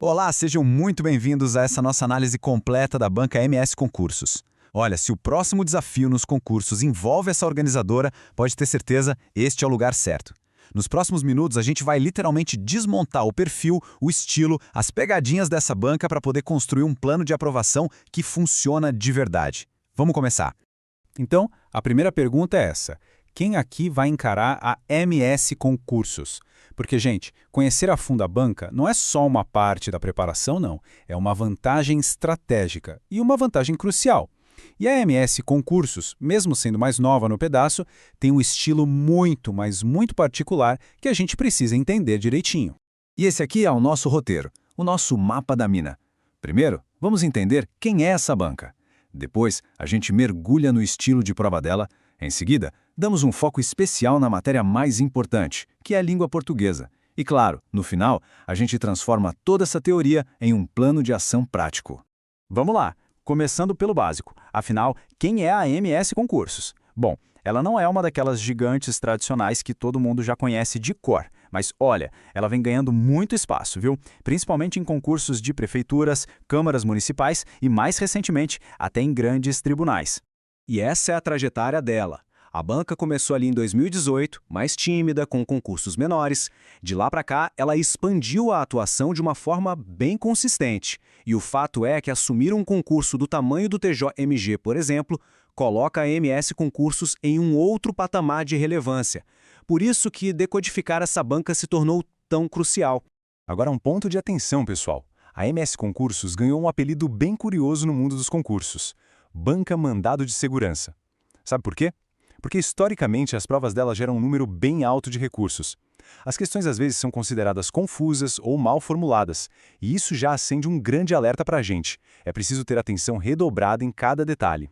Olá, sejam muito bem-vindos a essa nossa análise completa da banca MS Concursos. Olha, se o próximo desafio nos concursos envolve essa organizadora, pode ter certeza, este é o lugar certo. Nos próximos minutos, a gente vai literalmente desmontar o perfil, o estilo, as pegadinhas dessa banca para poder construir um plano de aprovação que funciona de verdade. Vamos começar. Então, a primeira pergunta é essa: quem aqui vai encarar a MS Concursos? Porque, gente, conhecer a fundo a banca não é só uma parte da preparação, não. É uma vantagem estratégica e uma vantagem crucial. E a MS Concursos, mesmo sendo mais nova no pedaço, tem um estilo muito, mas muito particular que a gente precisa entender direitinho. E esse aqui é o nosso roteiro, o nosso mapa da mina. Primeiro, vamos entender quem é essa banca. Depois, a gente mergulha no estilo de prova dela. Em seguida, damos um foco especial na matéria mais importante, que é a língua portuguesa. E claro, no final, a gente transforma toda essa teoria em um plano de ação prático. Vamos lá, começando pelo básico. Afinal, quem é a MS Concursos? Bom, ela não é uma daquelas gigantes tradicionais que todo mundo já conhece de cor. Mas olha, ela vem ganhando muito espaço, viu? Principalmente em concursos de prefeituras, câmaras municipais e, mais recentemente, até em grandes tribunais. E essa é a trajetória dela. A banca começou ali em 2018, mais tímida, com concursos menores. De lá para cá, ela expandiu a atuação de uma forma bem consistente. E o fato é que assumir um concurso do tamanho do TJMG, por exemplo, coloca a MS Concursos em um outro patamar de relevância. Por isso que decodificar essa banca se tornou tão crucial. Agora um ponto de atenção, pessoal. A MS Concursos ganhou um apelido bem curioso no mundo dos concursos: Banca Mandado de Segurança. Sabe por quê? Porque historicamente as provas dela geram um número bem alto de recursos. As questões às vezes são consideradas confusas ou mal formuladas, e isso já acende um grande alerta para a gente. É preciso ter atenção redobrada em cada detalhe.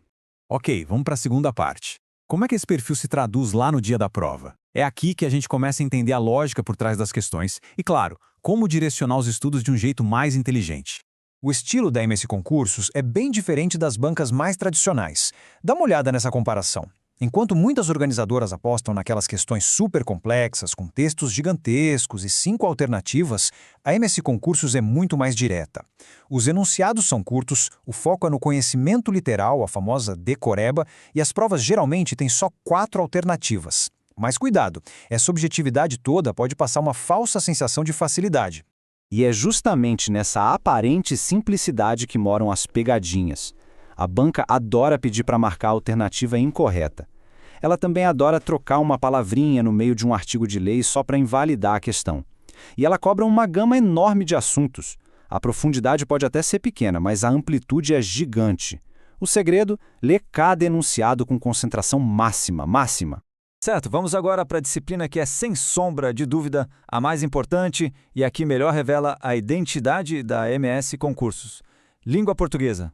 Ok, vamos para a segunda parte. Como é que esse perfil se traduz lá no dia da prova? É aqui que a gente começa a entender a lógica por trás das questões e, claro, como direcionar os estudos de um jeito mais inteligente. O estilo da MS Concursos é bem diferente das bancas mais tradicionais. Dá uma olhada nessa comparação. Enquanto muitas organizadoras apostam naquelas questões super complexas, com textos gigantescos e 5 alternativas, a MS Concursos é muito mais direta. Os enunciados são curtos, o foco é no conhecimento literal, a famosa decoreba, e as provas geralmente têm só 4 alternativas. Mas cuidado, essa objetividade toda pode passar uma falsa sensação de facilidade. E é justamente nessa aparente simplicidade que moram as pegadinhas. A banca adora pedir para marcar a alternativa incorreta. Ela também adora trocar uma palavrinha no meio de um artigo de lei só para invalidar a questão. E ela cobra uma gama enorme de assuntos. A profundidade pode até ser pequena, mas a amplitude é gigante. O segredo? Ler cada enunciado com concentração máxima. Certo, vamos agora para a disciplina que é, sem sombra de dúvida, a mais importante e a que melhor revela a identidade da MS Concursos: língua portuguesa.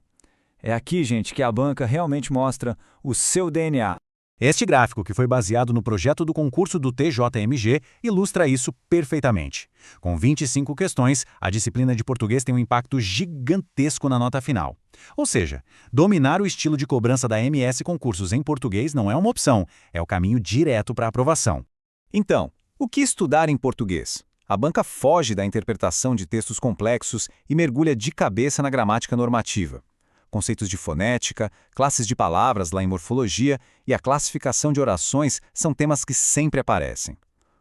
É aqui, gente, que a banca realmente mostra o seu DNA. Este gráfico, que foi baseado no projeto do concurso do TJMG, ilustra isso perfeitamente. Com 25 questões, a disciplina de português tem um impacto gigantesco na nota final. Ou seja, dominar o estilo de cobrança da MS Concursos em português não é uma opção, é o caminho direto para a aprovação. Então, o que estudar em português? A banca foge da interpretação de textos complexos e mergulha de cabeça na gramática normativa. Conceitos de fonética, classes de palavras lá em morfologia e a classificação de orações são temas que sempre aparecem.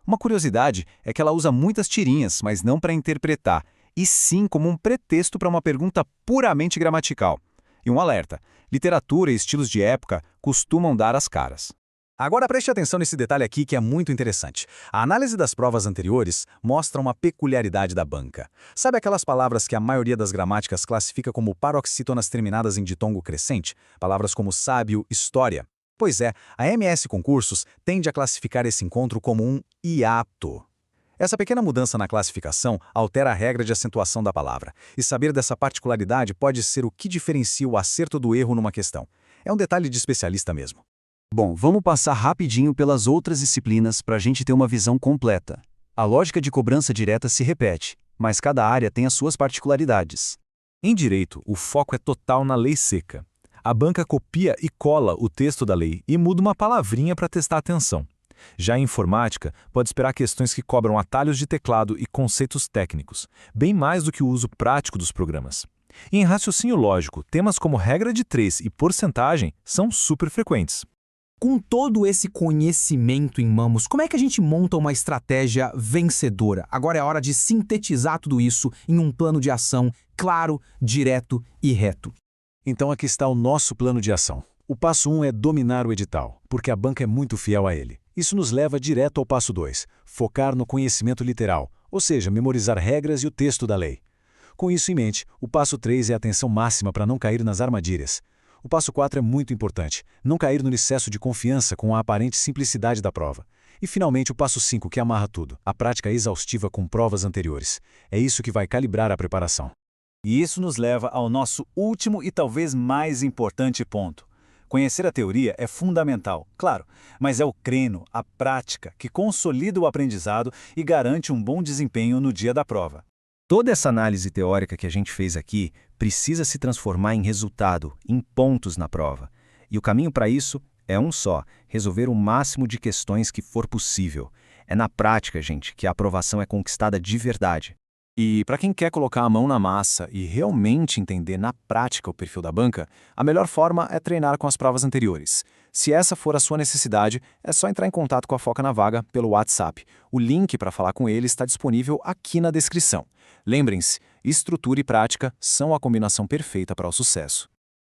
Uma curiosidade é que ela usa muitas tirinhas, mas não para interpretar, e sim como um pretexto para uma pergunta puramente gramatical. E um alerta: literatura e estilos de época costumam dar as caras. Agora preste atenção nesse detalhe aqui que é muito interessante. A análise das provas anteriores mostra uma peculiaridade da banca. Sabe aquelas palavras que a maioria das gramáticas classifica como paroxítonas terminadas em ditongo crescente? Palavras como sábio, história. Pois é, a MS Concursos tende a classificar esse encontro como um hiato. Essa pequena mudança na classificação altera a regra de acentuação da palavra, e saber dessa particularidade pode ser o que diferencia o acerto do erro numa questão. É um detalhe de especialista mesmo. Bom, vamos passar rapidinho pelas outras disciplinas para a gente ter uma visão completa. A lógica de cobrança direta se repete, mas cada área tem as suas particularidades. Em direito, o foco é total na lei seca. A banca copia e cola o texto da lei e muda uma palavrinha para testar a atenção. Já em informática, pode esperar questões que cobram atalhos de teclado e conceitos técnicos, bem mais do que o uso prático dos programas. E em raciocínio lógico, temas como regra de 3 e porcentagem são super frequentes. Com todo esse conhecimento em mãos, como é que a gente monta uma estratégia vencedora? Agora é a hora de sintetizar tudo isso em um plano de ação claro, direto e reto. Então aqui está o nosso plano de ação. O passo 1 é dominar o edital, porque a banca é muito fiel a ele. Isso nos leva direto ao passo 2, focar no conhecimento literal, ou seja, memorizar regras e o texto da lei. Com isso em mente, o passo 3 é a atenção máxima para não cair nas armadilhas. O passo 4 é muito importante, não cair no excesso de confiança com a aparente simplicidade da prova. E finalmente o passo 5, que amarra tudo, a prática exaustiva com provas anteriores. É isso que vai calibrar a preparação. E isso nos leva ao nosso último e talvez mais importante ponto. Conhecer a teoria é fundamental, claro, mas é o treino, a prática, que consolida o aprendizado e garante um bom desempenho no dia da prova. Toda essa análise teórica que a gente fez aqui precisa se transformar em resultado, em pontos na prova. E o caminho para isso é um só: resolver o máximo de questões que for possível. É na prática, gente, que a aprovação é conquistada de verdade. E para quem quer colocar a mão na massa e realmente entender na prática o perfil da banca, a melhor forma é treinar com as provas anteriores. Se essa for a sua necessidade, é só entrar em contato com a Foca na Vaga pelo WhatsApp. O link para falar com ele está disponível aqui na descrição. Lembrem-se, estrutura e prática são a combinação perfeita para o sucesso.